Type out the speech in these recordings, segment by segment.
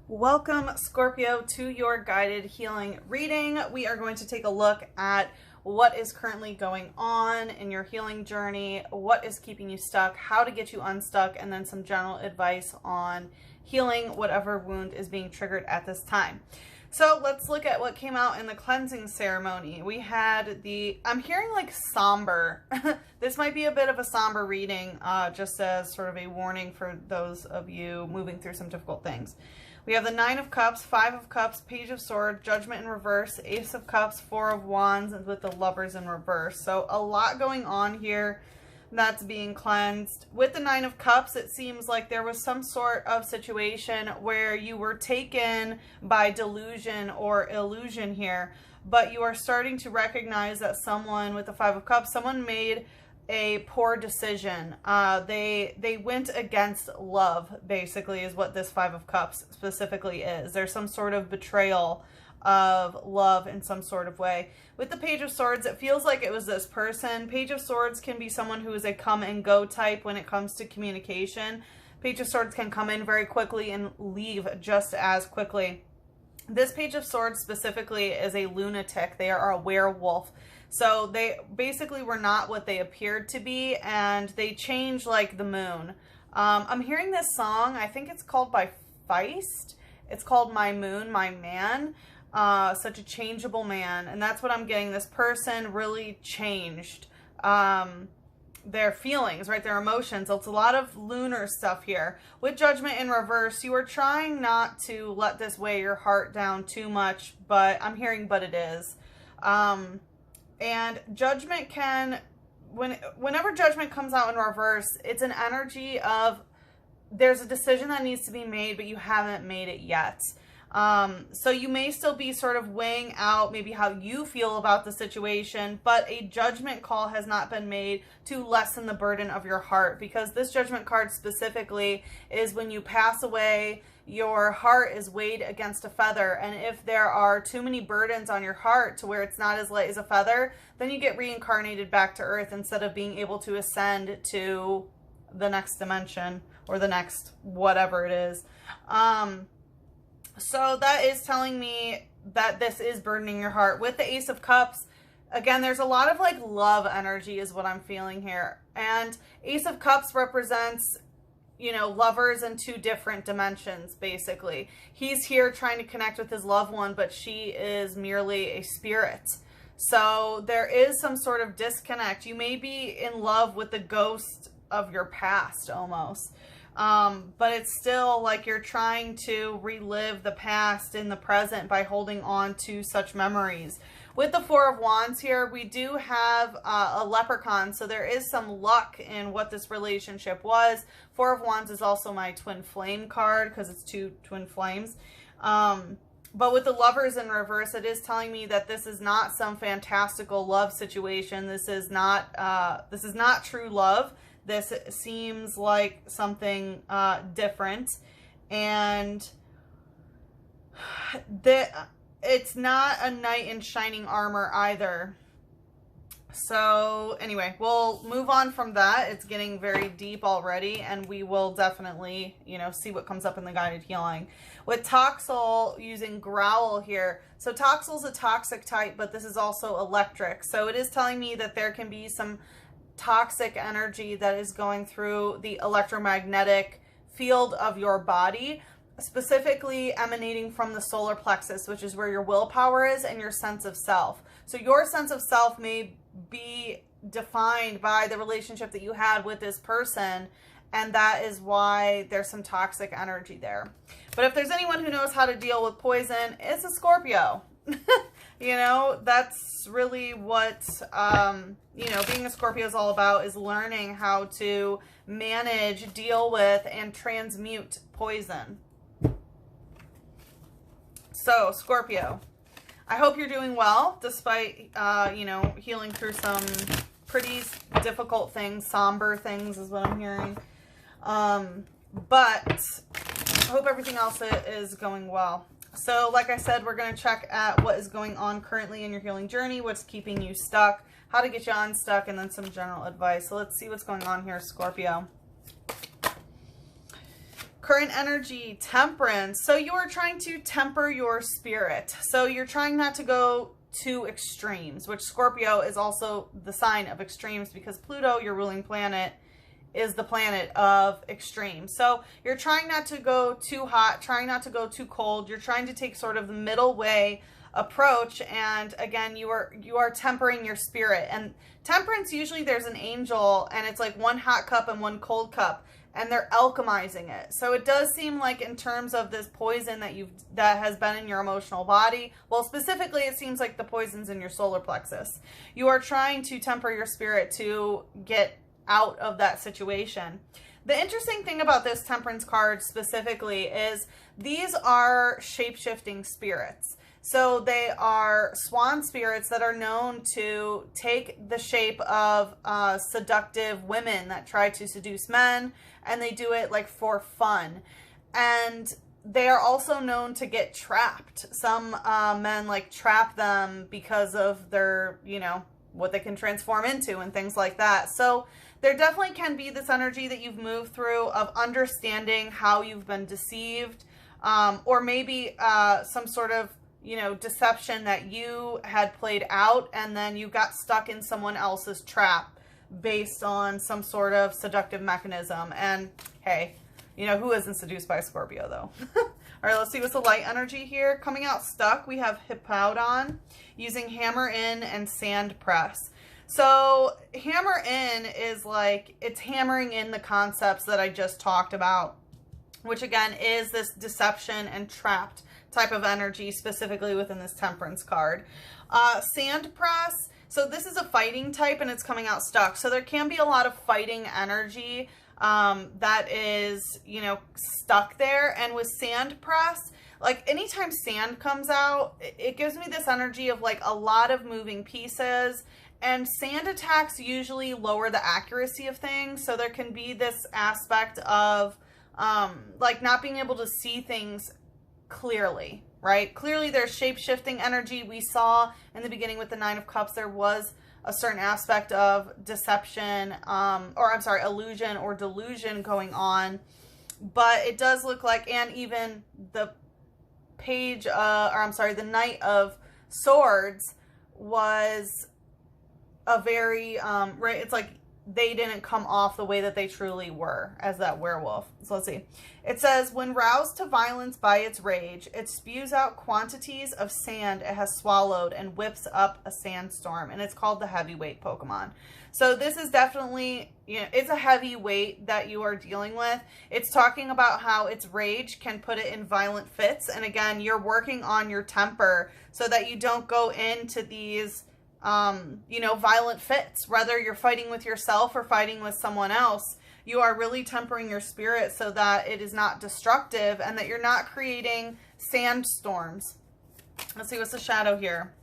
Welcome, Scorpio, to your guided healing reading. We are going to take a look at what is currently going on in your healing journey, what is keeping you stuck, how to get you unstuck, and then some general advice on healing whatever wound is being triggered at this time. So let's look at what came out in the cleansing ceremony. We had I'm hearing like somber. This might be a bit of a somber reading, just as sort of a warning for those of you moving through some difficult things. We have the Nine of Cups, Five of Cups, Page of Swords, Judgment in reverse, Ace of Cups, Four of Wands, and with the Lovers in reverse. So a lot going on here that's being cleansed. With the Nine of Cups, it seems like there was some sort of situation where you were taken by delusion or illusion here, but you are starting to recognize that someone with the Five of Cups, someone made a poor decision. They went against love, basically, is what this Five of Cups specifically is. There's some sort of betrayal of love in some sort of way. With the Page of Swords, it feels like it was this person. Page of Swords can be someone who is a come and go type when it comes to communication. Page of Swords can come in very quickly and leave just as quickly. This Page of Swords specifically is a lunatic. They are a werewolf. So they basically were not what they appeared to be, and they change like the moon. I'm hearing this song. I think it's called by Feist. It's called My Moon, My Man. Such a changeable man. And that's what I'm getting. This person really changed their feelings, right? Their emotions. So it's a lot of lunar stuff here. With Judgment in reverse, you are trying not to let this weigh your heart down too much, but I'm hearing, but it is. And Judgment can, whenever Judgment comes out in reverse, it's an energy of there's a decision that needs to be made, but you haven't made it yet. So you may still be sort of weighing out maybe how you feel about the situation, but a judgment call has not been made to lessen the burden of your heart, because this Judgment card specifically is when you pass away, your heart is weighed against a feather, and if there are too many burdens on your heart to where it's not as light as a feather, then you get reincarnated back to earth instead of being able to ascend to the next dimension or the next whatever it is. So that is telling me that this is burdening your heart. With the Ace of Cups, again, there's a lot of like love energy is what I'm feeling here. And Ace of Cups represents, you know, lovers in two different dimensions, basically. He's here trying to connect with his loved one, but she is merely a spirit. So there is some sort of disconnect. You may be in love with the ghost of your past almost. But it's still like you're trying to relive the past in the present by holding on to such memories. With the Four of Wands here, we do have a leprechaun, so there is some luck in what this relationship was. Four of Wands is also my twin flame card because it's two twin flames. But with the Lovers in reverse, it is telling me that this is not some fantastical love situation. This is not true love. This seems like something different, and it's not a knight in shining armor either. So anyway, we'll move on from that. It's getting very deep already, and we will definitely, you know, see what comes up in the guided healing. With Toxel using Growl here. So Toxel's a toxic type, but this is also electric. So it is telling me that there can be some toxic energy that is going through the electromagnetic field of your body, specifically emanating from the solar plexus, which is where your willpower is and your sense of self. So your sense of self may be defined by the relationship that you had with this person, and that is why there's some toxic energy there. But if there's anyone who knows how to deal with poison, it's a Scorpio. You know, that's really what, you know, being a Scorpio is all about, is learning how to manage, deal with, and transmute poison. So, Scorpio, I hope you're doing well, despite, you know, healing through some pretty difficult things, somber things is what I'm hearing. But I hope everything else is going well. So, like I said, we're going to check at what is going on currently in your healing journey, what's keeping you stuck, how to get you unstuck, and then some general advice. So let's see what's going on here, Scorpio. Current energy, temperance. So you are trying to temper your spirit. So you're trying not to go to extremes, which Scorpio is also the sign of extremes because Pluto, your ruling planet, is the planet of extremes. So you're trying not to go too hot, trying not to go too cold. You're trying to take sort of the middle way approach. And again, you are tempering your spirit. And temperance, usually there's an angel and it's like one hot cup and one cold cup, and they're alchemizing it. So it does seem like in terms of this poison that has been in your emotional body, well, specifically it seems like the poison's in your solar plexus. You are trying to temper your spirit to get out of that situation. The interesting thing about this temperance card specifically is these are shape-shifting spirits. So they are swan spirits that are known to take the shape of seductive women that try to seduce men, and they do it like for fun. And they are also known to get trapped. Some men like trap them because of their, you know, what they can transform into and things like that. So there definitely can be this energy that you've moved through of understanding how you've been deceived, or maybe some sort of, you know, deception that you had played out and then you got stuck in someone else's trap based on some sort of seductive mechanism. And hey, you know, who isn't seduced by Scorpio though? All right, let's see what's the light energy here. Coming out stuck, we have Hippowdon, using hammer in and sand press. So hammer in is like, it's hammering in the concepts that I just talked about, which again is this deception and trapped type of energy, specifically within this temperance card. Sand press, so this is a fighting type and it's coming out stuck. So there can be a lot of fighting energy that is, you know, stuck there. And with sand press, like anytime sand comes out, it gives me this energy of like a lot of moving pieces. And sand attacks usually lower the accuracy of things. So there can be this aspect of like not being able to see things clearly, right? Clearly there's shape-shifting energy. We saw in the beginning with the Nine of Cups, there was a certain aspect of deception, illusion or delusion going on. But it does look like, and even the the Knight of Swords was a very, right, it's like they didn't come off the way that they truly were as that werewolf. So let's see. It says, when roused to violence by its rage, it spews out quantities of sand it has swallowed and whips up a sandstorm. And it's called the heavyweight Pokemon. So this is definitely, you know, it's a heavy weight that you are dealing with. It's talking about how its rage can put it in violent fits. And again, you're working on your temper so that you don't go into these you know, violent fits, whether you're fighting with yourself or fighting with someone else. You are really tempering your spirit so that it is not destructive and that you're not creating sandstorms. Let's see what's the shadow here.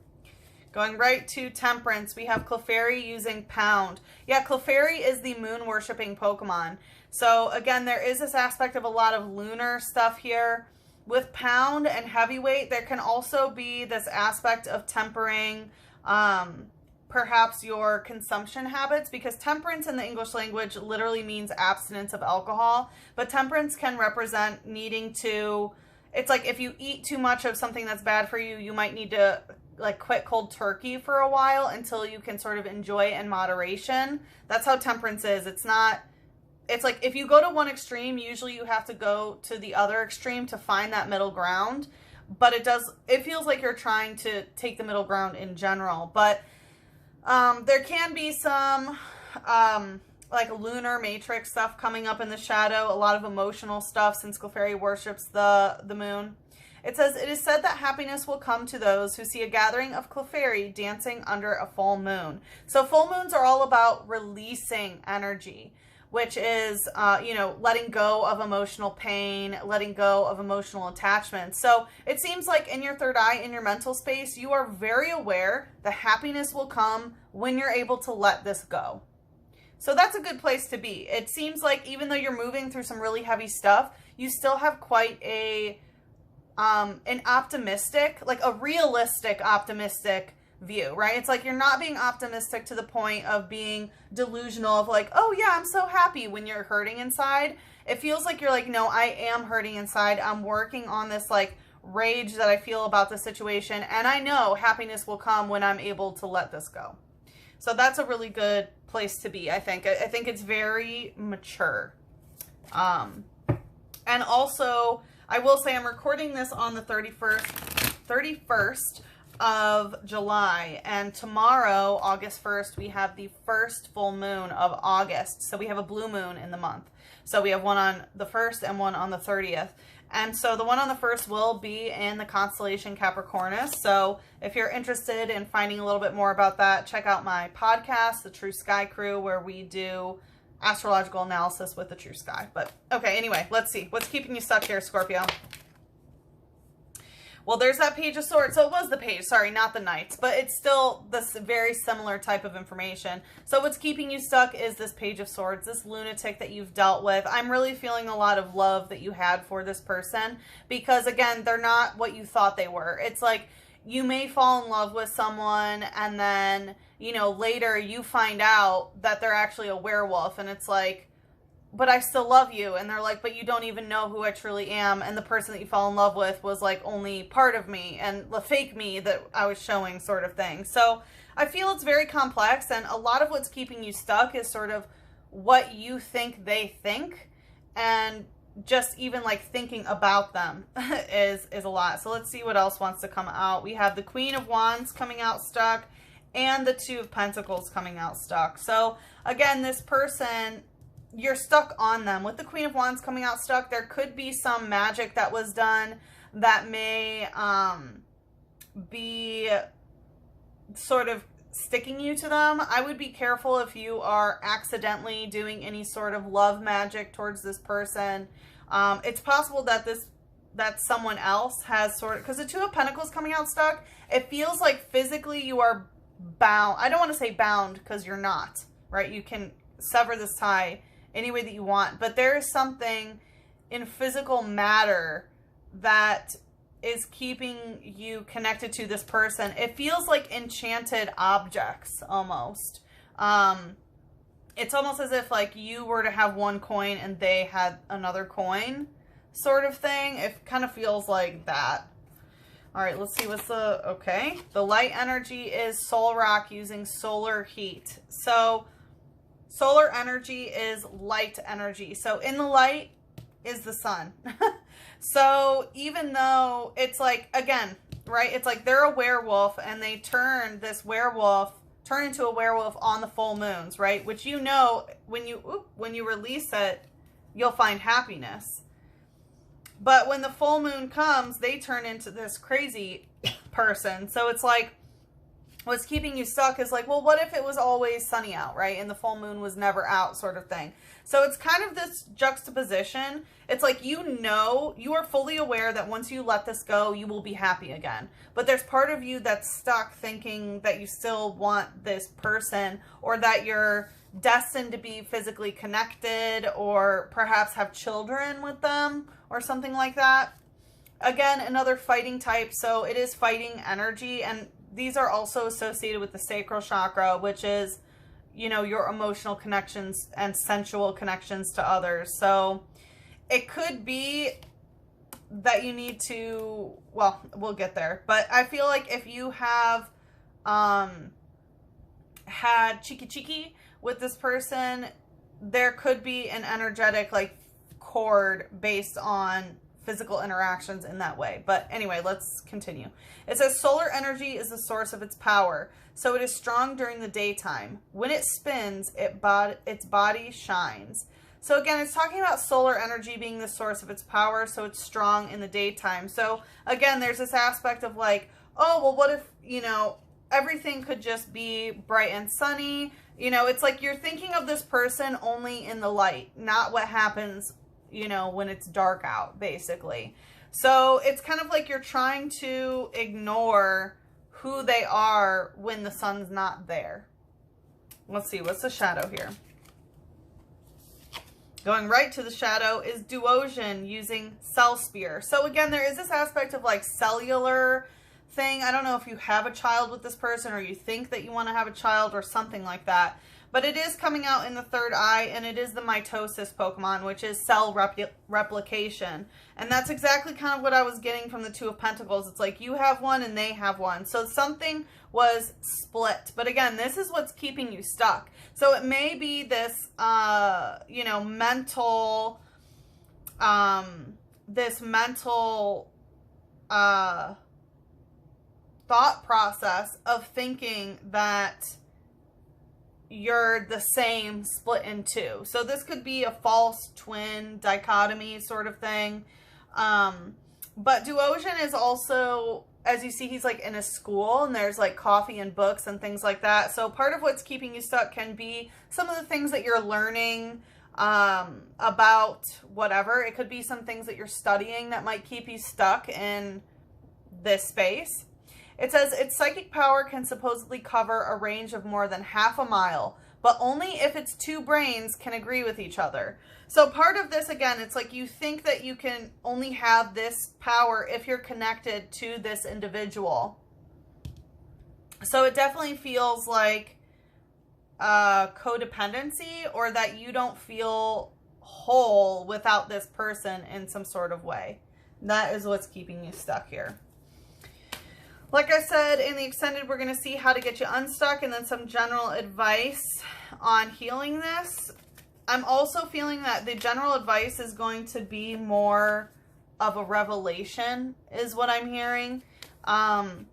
Going right to temperance, we have Clefairy using Pound. Yeah, Clefairy is the moon worshipping Pokemon. So again, there is this aspect of a lot of lunar stuff here. With Pound and Heavyweight, there can also be this aspect of tempering perhaps your consumption habits, because temperance in the English language literally means abstinence of alcohol, but temperance can represent needing to, it's like if you eat too much of something that's bad for you, you might need to like quit cold turkey for a while until you can sort of enjoy it in moderation. That's how temperance is. It's not, it's like if you go to one extreme, usually you have to go to the other extreme to find that middle ground. But it feels like you're trying to take the middle ground in general. But there can be some like lunar matrix stuff coming up in the shadow, a lot of emotional stuff since Clefairy worships the moon. It says, it is said that happiness will come to those who see a gathering of Clefairy dancing under a full moon. So full moons are all about releasing energy, which is, you know, letting go of emotional pain, letting go of emotional attachment. So it seems like in your third eye, in your mental space, you are very aware that happiness will come when you're able to let this go. So that's a good place to be. It seems like even though you're moving through some really heavy stuff, you still have quite an optimistic, like a realistic optimistic view, right? It's like you're not being optimistic to the point of being delusional of like, oh yeah, I'm so happy, when you're hurting inside. It feels like you're like, no, I am hurting inside. I'm working on this like rage that I feel about the situation, and I know happiness will come when I'm able to let this go. So that's a really good place to be, I think. I think it's very mature. And also, I will say I'm recording this on the 31st of July, and tomorrow, August 1st, we have the first full moon of August. So we have a blue moon in the month. So we have one on the 1st and one on the 30th. And so the one on the 1st will be in the constellation Capricornus. So if you're interested in finding a little bit more about that, check out my podcast, The True Sky Crew, where we do astrological analysis with the true sky. But okay, anyway, let's see. What's keeping you stuck here, Scorpio? Well, there's that Page of Swords. So it was the Page, sorry, not the Knights, but it's still this very similar type of information. So what's keeping you stuck is this Page of Swords, this lunatic that you've dealt with. I'm really feeling a lot of love that you had for this person because, again, they're not what you thought they were. It's like you may fall in love with someone and then, you know, later you find out that they're actually a werewolf, and it's like, but I still love you. And they're like, but you don't even know who I truly am. And the person that you fell in love with was like only part of me and the fake me that I was showing, sort of thing. So I feel it's very complex, and a lot of what's keeping you stuck is sort of what you think they think, and just even like thinking about them is a lot. So let's see what else wants to come out. We have the Queen of Wands coming out stuck and the Two of Pentacles coming out stuck. So again, this person, you're stuck on them. With the Queen of Wands coming out stuck, there could be some magic that was done that may be sort of sticking you to them. I would be careful if you are accidentally doing any sort of love magic towards this person. It's possible that that someone else has sort of, because the Two of Pentacles coming out stuck, it feels like physically you are bound. I don't want to say bound because you're not, right? You can sever this tie any way that you want, but there is something in physical matter that is keeping you connected to this person. It feels like enchanted objects almost. It's almost as if like you were to have one coin and they had another coin, sort of thing. It kind of feels like that. All right, let's see what's the, okay. The light energy is soul rock using solar heat. So solar energy is light energy. So in the light is the sun. So even though it's like, again, right, it's like they're a werewolf and they turn into a werewolf on the full moons, right? Which, you know, when you release it, you'll find happiness. But when the full moon comes, they turn into this crazy person. So it's like, what's keeping you stuck is like, well, what if it was always sunny out, right? And the full moon was never out, sort of thing. So it's kind of this juxtaposition. It's like, you know, you are fully aware that once you let this go, you will be happy again. But there's part of you that's stuck thinking that you still want this person, or that you're destined to be physically connected, or perhaps have children with them or something like that. Again, another fighting type. So it is fighting energy, and these are also associated with the sacral chakra, which is, you know, your emotional connections and sensual connections to others. So it could be that you need to, well, we'll get there. But I feel like if you have had cheeky with this person, there could be an energetic like cord based on physical interactions in that way. But anyway, let's continue. It says solar energy is the source of its power, so it is strong during the daytime. When it spins, its body shines. So again, it's talking about solar energy being the source of its power, so it's strong in the daytime. So again, there's this aspect of like, oh, well, what if, you know, everything could just be bright and sunny? You know, it's like you're thinking of this person only in the light, not what happens, you know, when it's dark out, basically. So it's kind of like you're trying to ignore who they are when the sun's not there. Let's see, what's the shadow here? Going right to the shadow is Duosion using Cell Spear. So again, there is this aspect of like cellular thing. I don't know if you have a child with this person or you think that you want to have a child or something like that. But it is coming out in the third eye, and it is the mitosis Pokemon, which is cell replication. And that's exactly kind of what I was getting from the Two of Pentacles. It's like you have one and they have one. So something was split. But again, this is what's keeping you stuck. So it may be this, you know, mental, thought process of thinking that you're the same split in two. So this could be a false twin dichotomy sort of thing. But Duosion is also, as you see, he's like in a school and there's like coffee and books and things like that. So part of what's keeping you stuck can be some of the things that you're learning about whatever. It could be some things that you're studying that might keep you stuck in this space. It says its psychic power can supposedly cover a range of more than half a mile, but only if its two brains can agree with each other. So part of this, again, it's like you think that you can only have this power if you're connected to this individual. So it definitely feels like codependency, or that you don't feel whole without this person in some sort of way. That is what's keeping you stuck here. Like I said, in the extended, we're going to see how to get you unstuck and then some general advice on healing this. I'm also feeling that the general advice is going to be more of a revelation, is what I'm hearing. And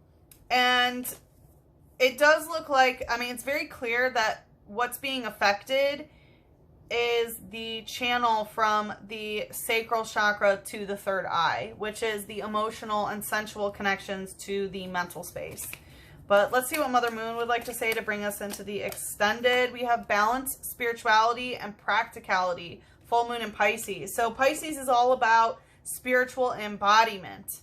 it does look like, I mean, it's very clear that what's being affected is the channel from the sacral chakra to the third eye, which is the emotional and sensual connections to the mental space. But let's see what Mother Moon would like to say to bring us into the extended. We have balance, spirituality, and practicality. Full moon in Pisces. So Pisces is all about spiritual embodiment.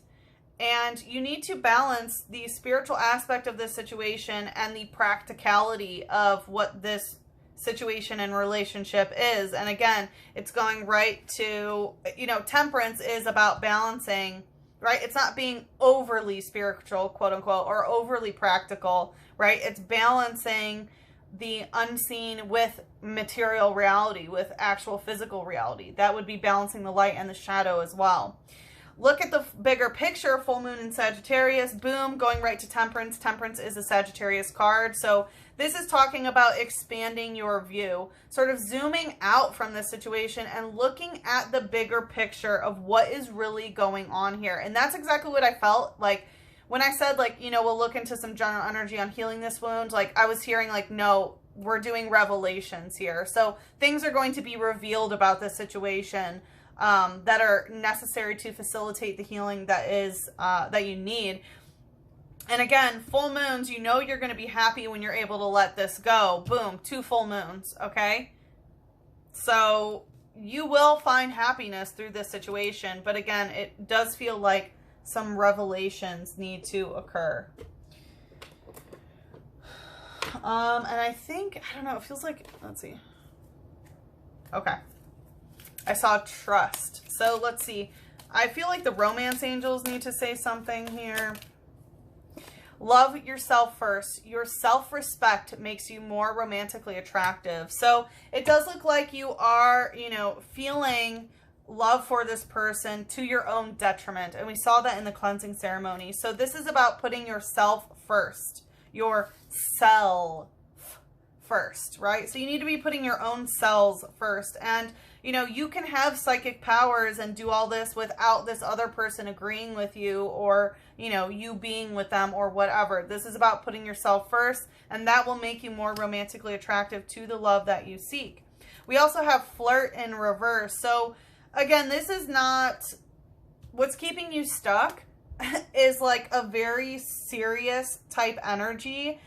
And you need to balance the spiritual aspect of this situation and the practicality of what this situation and relationship is. And again, it's going right to, you know, temperance is about balancing, right? It's not being overly spiritual, quote unquote, or overly practical, right? It's balancing the unseen with material reality, with actual physical reality. That would be balancing the light and the shadow as well. Look at the bigger picture, full moon in Sagittarius, boom, going right to temperance. Temperance is a Sagittarius card. So this is talking about expanding your view, sort of zooming out from this situation and looking at the bigger picture of what is really going on here. And that's exactly what I felt like when I said, like, you know, we'll look into some general energy on healing this wound. Like, I was hearing like, no, we're doing revelations here. So things are going to be revealed about this situation that are necessary to facilitate the healing that is that you need. And again, full moons, you know you're going to be happy when you're able to let this go. Boom, 2 full moons, okay? So you will find happiness through this situation. But again, it does feel like some revelations need to occur. And I think, I don't know, it feels like, let's see. Okay. I saw trust. So let's see. I feel like the romance angels need to say something here. Love yourself first. Your self-respect makes you more romantically attractive. So it does look like you are, you know, feeling love for this person to your own detriment. And we saw that in the cleansing ceremony. So this is about putting yourself first. Yourself first, right? So you need to be putting your own selves first. And, you know, you can have psychic powers and do all this without this other person agreeing with you, or, you know, you being with them or whatever. This is about putting yourself first, and that will make you more romantically attractive to the love that you seek. We also have flirt in reverse. So again, this is not what's keeping you stuck is like a very serious type energy.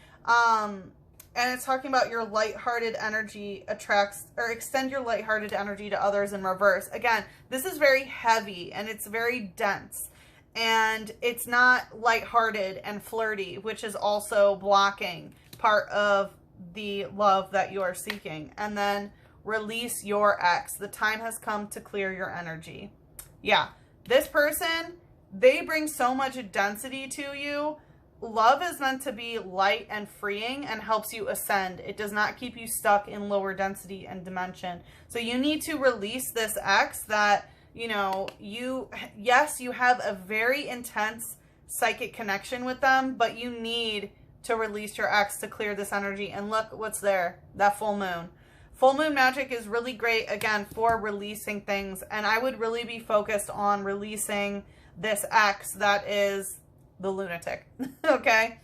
And it's talking about your lighthearted energy attracts, or extend your lighthearted energy to others in reverse. Again, this is very heavy and it's very dense. And it's not lighthearted and flirty, which is also blocking part of the love that you are seeking. And then release your ex. The time has come to clear your energy. Yeah, this person they bring so much density to you. Love is meant to be light and freeing and helps you ascend. It does not keep you stuck in lower density and dimension. So you need to release this ex that, you know, yes, you have a very intense psychic connection with them, but you need to release your ex to clear this energy. And look what's there, that full moon. Full moon magic is really great, again, for releasing things. And I would really be focused on releasing this ex that is the lunatic, okay?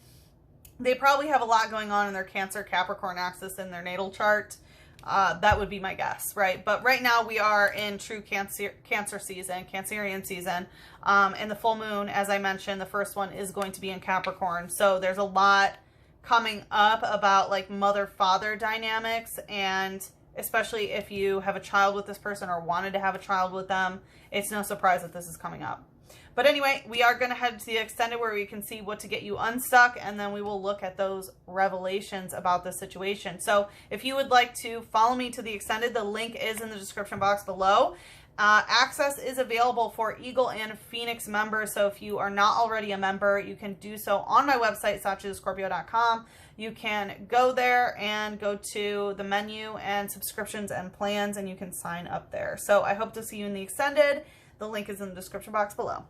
They probably have a lot going on in their Cancer Capricorn axis in their natal chart. That would be my guess, right? But right now we are in true Cancer season, Cancerian season. And the full moon, as I mentioned, the first one is going to be in Capricorn. So there's a lot coming up about like mother-father dynamics, and especially if you have a child with this person or wanted to have a child with them, it's no surprise that this is coming up. But anyway, we are going to head to the extended where we can see what to get you unstuck, and then we will look at those revelations about the situation. So if you would like to follow me to the extended, the link is in the description box below. Access is available for Eagle and Phoenix members, so if you are not already a member, you can do so on my website, SachiTheScorpio.com. You can go there and go to the menu and subscriptions and plans, and you can sign up there. So I hope to see you in the extended. The link is in the description box below.